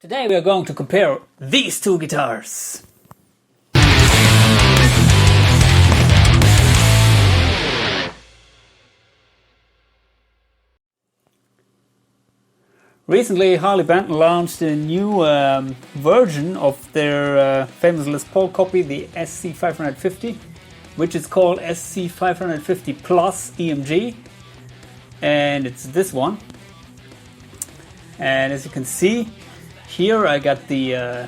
Today we are going to compare these two guitars. Recently Harley Benton launched a new version of their famous Les Paul copy, the SC550, which is called SC550 Plus EMG, and it's this one. And as you can see, here I got the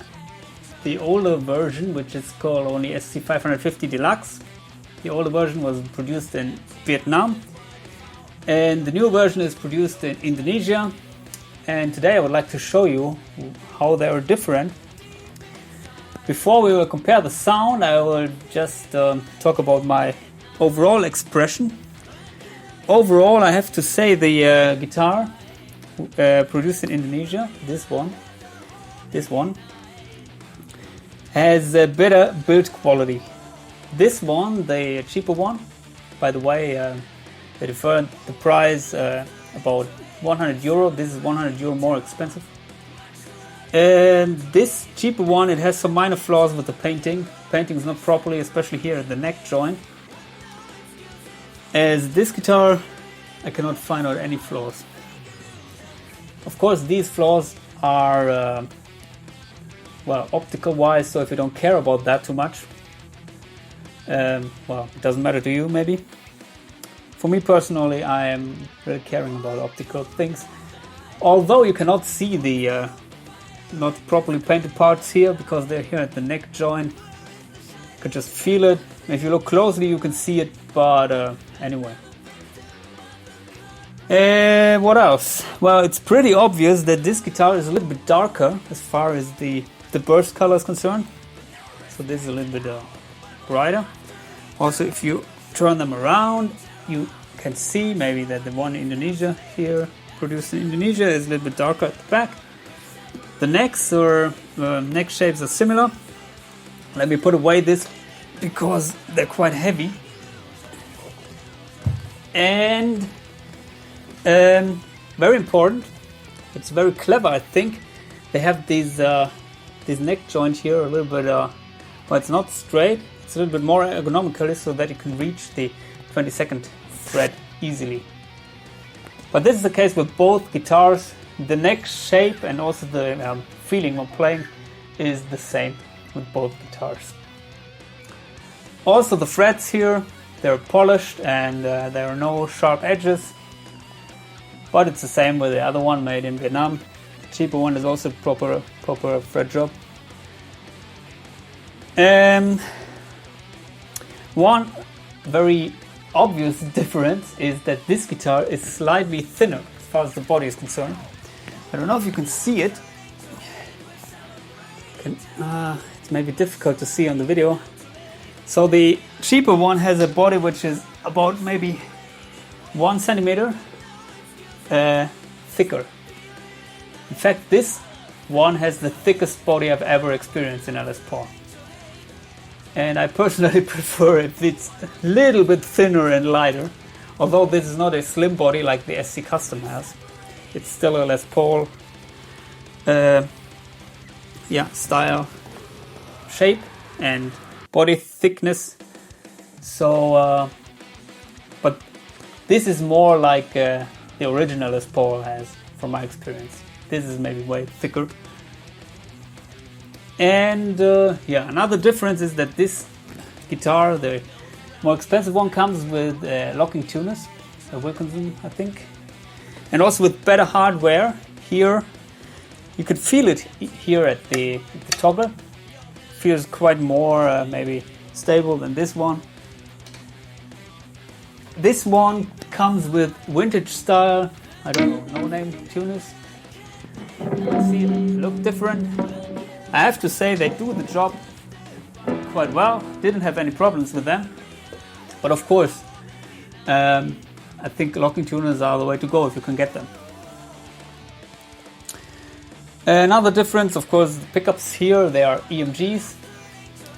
older version, which is called only SC550 Deluxe. The older version was produced in Vietnam, and the new version is produced in Indonesia. And today I would like to show you how they are different. Before we will compare the sound, I will just talk about my overall expression. Overall, I have to say the guitar produced in Indonesia, this one, has a better build quality. This one, the cheaper one, by the way, they differ the price about 100 euro. This is 100 euro more expensive. And this cheaper one, it has some minor flaws with the painting. Painting is not properly, especially here at the neck joint. As this guitar, I cannot find out any flaws. Of course, these flaws are well, optical wise, so if you don't care about that too much, well, it doesn't matter to you maybe. For me personally, I am really caring about optical things. Although you cannot see the not properly painted parts here because they're here at the neck joint. You can just feel it. If you look closely, you can see it, but anyway. What else? Well, it's pretty obvious that this guitar is a little bit darker as far as the burst color is concerned. So this is a little bit brighter. Also, if you turn them around, you can see maybe that the one in Indonesia here, produced in Indonesia, is a little bit darker at the back. The necks or neck shapes are similar. Let me put away this because they're quite heavy. And very important, it's very clever, I think. They have these neck joint here a little bit, well, it's not straight, it's a little bit more ergonomically so that you can reach the 22nd fret easily. But this is the case with both guitars. The neck shape and also the feeling of playing is the same with both guitars. Also the frets here, they're polished and there are no sharp edges. But it's the same with the other one made in Vietnam. The cheaper one is also proper fret job. One very obvious difference is that this guitar is slightly thinner as far as the body is concerned. I don't know if you can see it. It's maybe difficult to see on the video. So the cheaper one has a body which is about maybe 1 centimeter thicker. In fact, this one has the thickest body I've ever experienced in a Les Paul. And I personally prefer if it's a little bit thinner and lighter. Although this is not a slim body like the SC Custom has. It's still a Les Paul style, shape and body thickness. So, but this is more like the original Les Paul has, from my experience. This is maybe way thicker. And another difference is that this guitar, the more expensive one, comes with locking tuners, a Wilkinson, I think, and also with better hardware. Here you could feel it here at the toggle. Feels quite more maybe stable than this one. This one comes with vintage style, I don't know, no-name tuners. You can see it look different. I have to say they do the job quite well. Didn't have any problems with them. But of course, I think locking tuners are the way to go if you can get them. Another difference, of course, the pickups here, they are EMGs.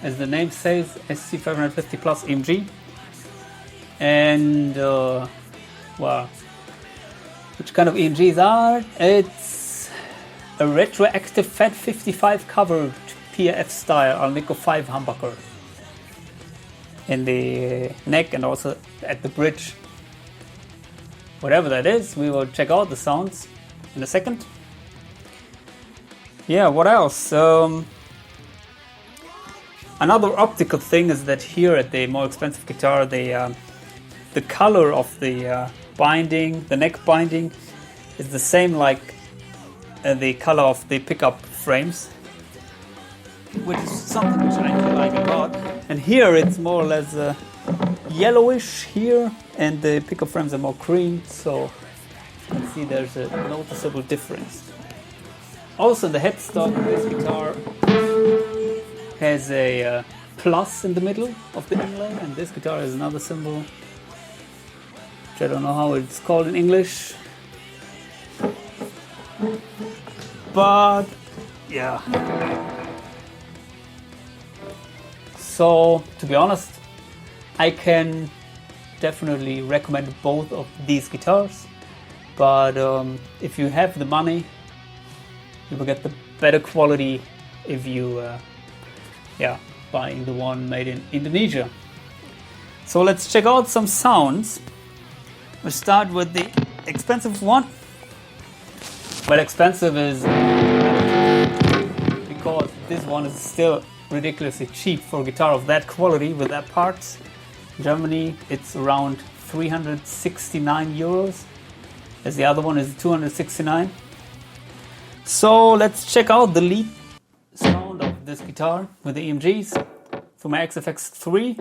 As the name says, SC550 Plus EMG. And, well, which kind of EMGs are? It's a retroactive Fat 55 covered PRF style Alnico 5 humbucker in the neck and also at the bridge. Whatever that is, we will check out the sounds in a second. Yeah, what else? Another optical thing is that here at the more expensive guitar, the color of the binding, the neck binding, is the same like the color of the pickup frames, which is something which I actually like a lot. And here it's more or less yellowish here, and the pickup frames are more cream, so you can see there's a noticeable difference. Also, the headstock of this guitar has a plus in the middle of the inlay, and this guitar has another symbol, which I don't know how it's called in English. But yeah. So, to be honest, I can definitely recommend both of these guitars, but if you have the money, you will get the better quality if you buying the one made in Indonesia. So let's check out some sounds. We'll start with the expensive one. Well, expensive is because this one is still ridiculously cheap for a guitar of that quality with that parts. In Germany, it's around 369 euros, as the other one is 269. So let's check out the lead sound of this guitar with the EMGs for my AxeFx III.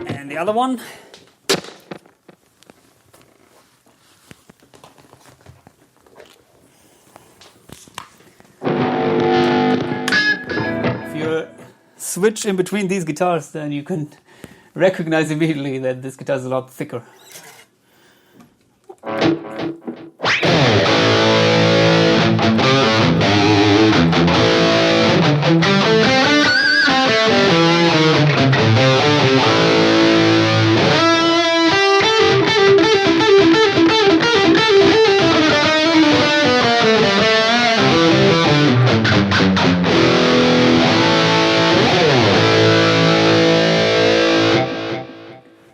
And the other one. If you switch in between these guitars, then you can recognize immediately that this guitar is a lot thicker.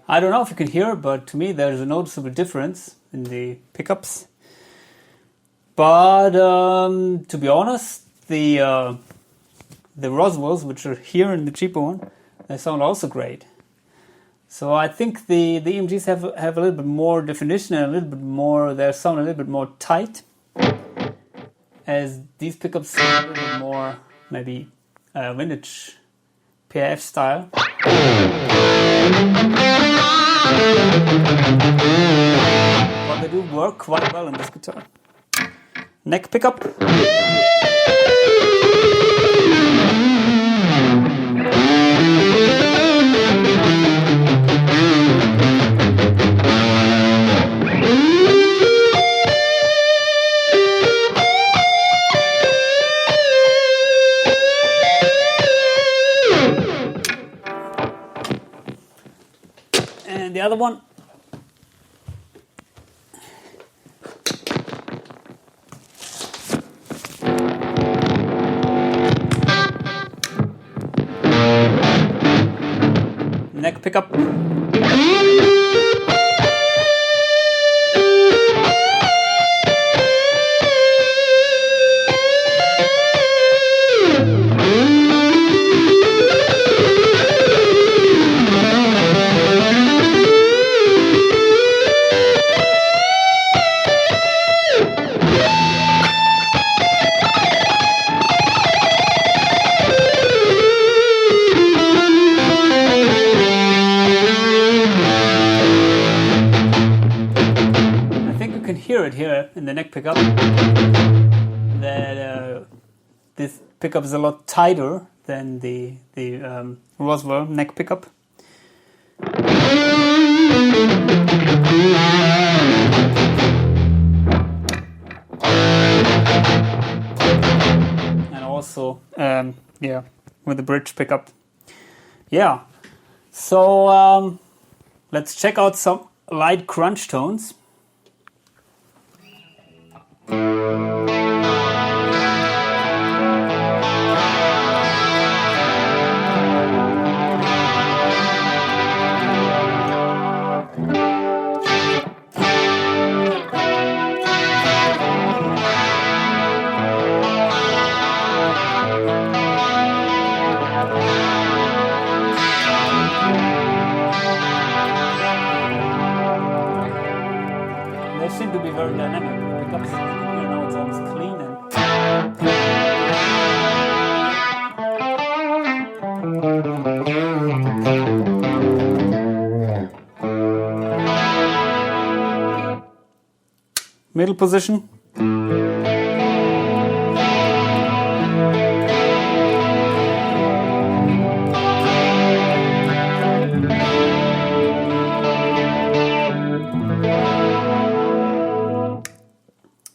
I don't know if you can hear, but to me there's a noticeable difference in the pickups. But to be honest, the Roswells, which are here in the cheaper one, they sound also great. So I think the EMGs have a little bit more definition and a little bit more, they sound a little bit more tight, as these pickups sound a little bit more maybe vintage PRF style. But they do work quite well in this guitar. Neck pickup. And the other one. Neck pickup. in the neck pickup that this pickup is a lot tighter than the Roswell neck pickup. And also, yeah, with the bridge pickup. Yeah, so let's check out some light crunch tones. They seem to be very dynamic. The pickups, you know, it's almost clean and middle position.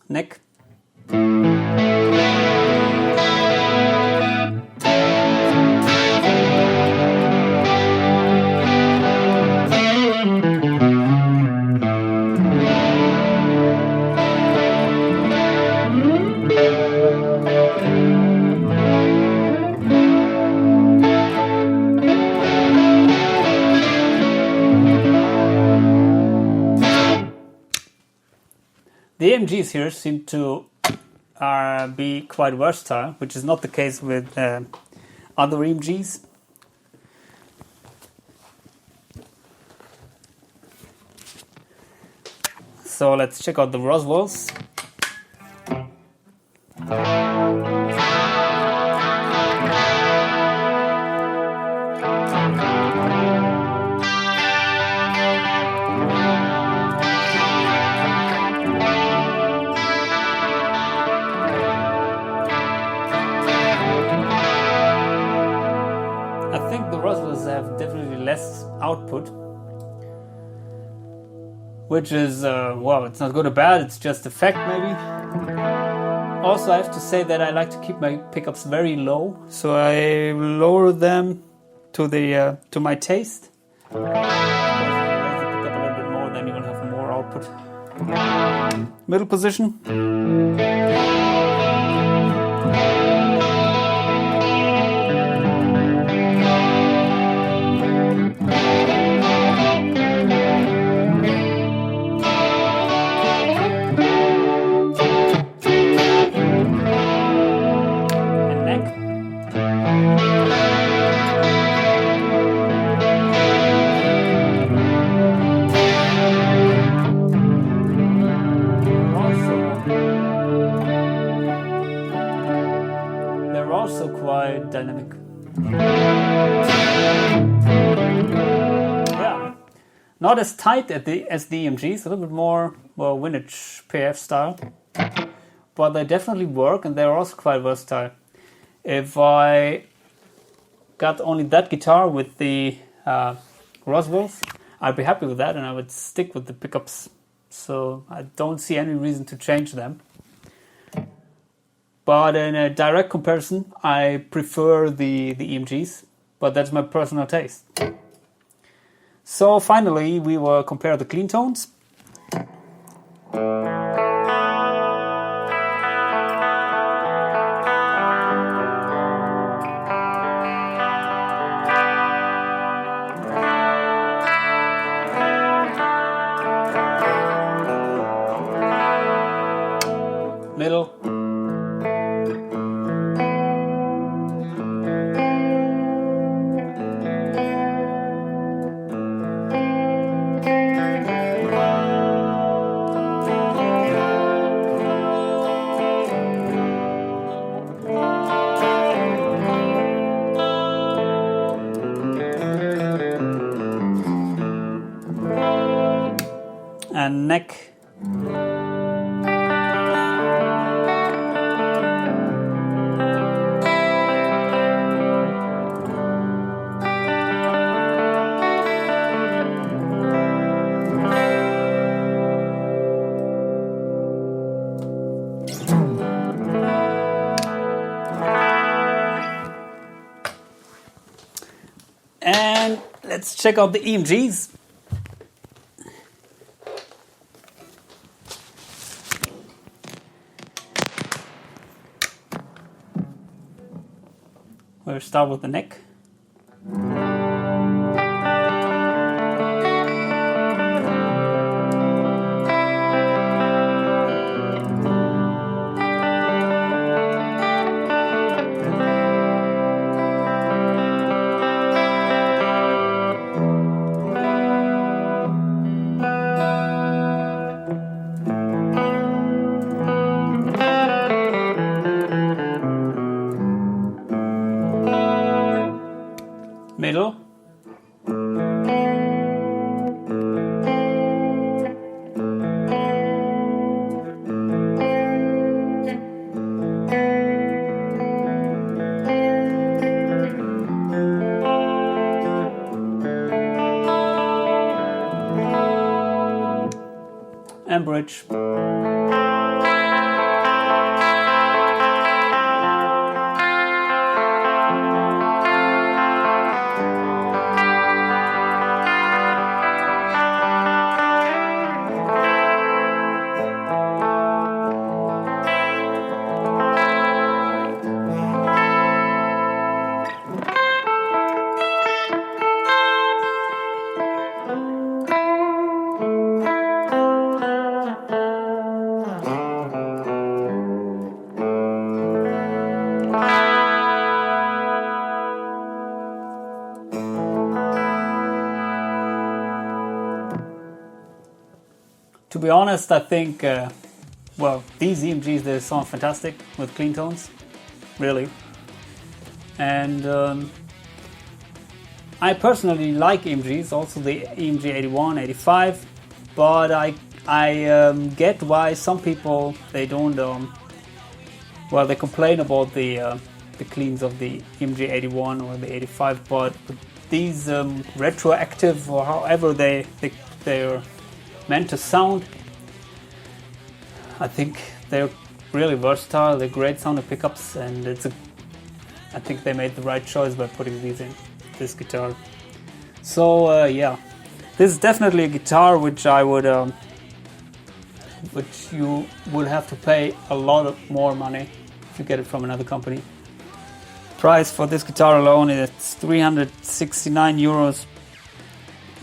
Neck. The EMGs here seem to be quite versatile, which is not the case with other EMGs. So let's check out the Roswells. I think the Roswells have definitely less output, which is, well, it's not good or bad, it's just a fact maybe. Also, I have to say that I like to keep my pickups very low, so I lower them to the to my taste. Raise the pickup a little bit more, then you will have more output. Middle position. Also quite dynamic. Yeah, not as tight as the EMGs, a little bit more, well, vintage PF style, but they definitely work and they're also quite versatile. If I got only that guitar with the Roswells, I'd be happy with that and I would stick with the pickups. So I don't see any reason to change them. But in a direct comparison, I prefer the EMGs, but that's my personal taste. So finally, we will compare the clean tones. Middle. And neck. And let's check out the EMGs. We'll start with the neck. Middle. And bridge. To be honest, I think, well, these EMGs, they sound fantastic with clean tones, really. And I personally like EMGs, also the EMG 81, 85, but I get why some people, they don't, well, they complain about the cleans of the EMG 81 or the 85, but these retroactive, or however they're meant to sound, I think they're really versatile. They're great sounding pickups, and I think they made the right choice by putting these in this guitar. So yeah, this is definitely a guitar which I would, which you would have to pay a lot more money if you get it from another company. Price for this guitar alone is 369 euros.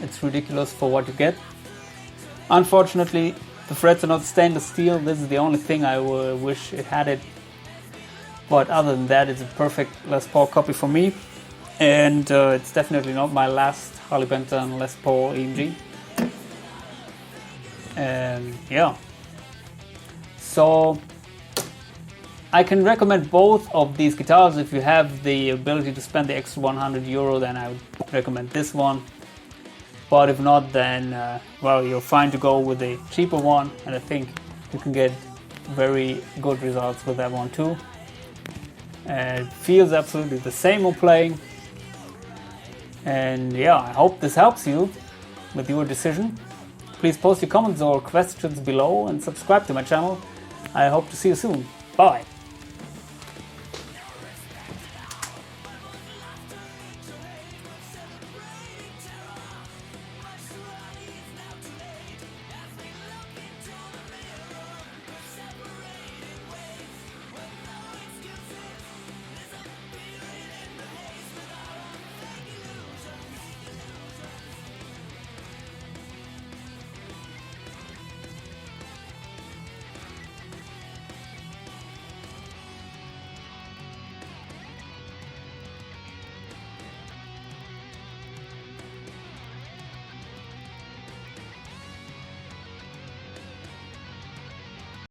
It's ridiculous for what you get. Unfortunately, the frets are not stainless steel. This is the only thing I wish it had it. But other than that, it's a perfect Les Paul copy for me. And it's definitely not my last Harley Benton Les Paul EMG. And yeah. So I can recommend both of these guitars. If you have the ability to spend the extra 100 euro, then I would recommend this one. But if not, then well, you're fine to go with the cheaper one, and I think you can get very good results with that one too. It feels absolutely the same on playing. And yeah, I hope this helps you with your decision. Please post your comments or questions below and subscribe to my channel. I hope to see you soon. Bye!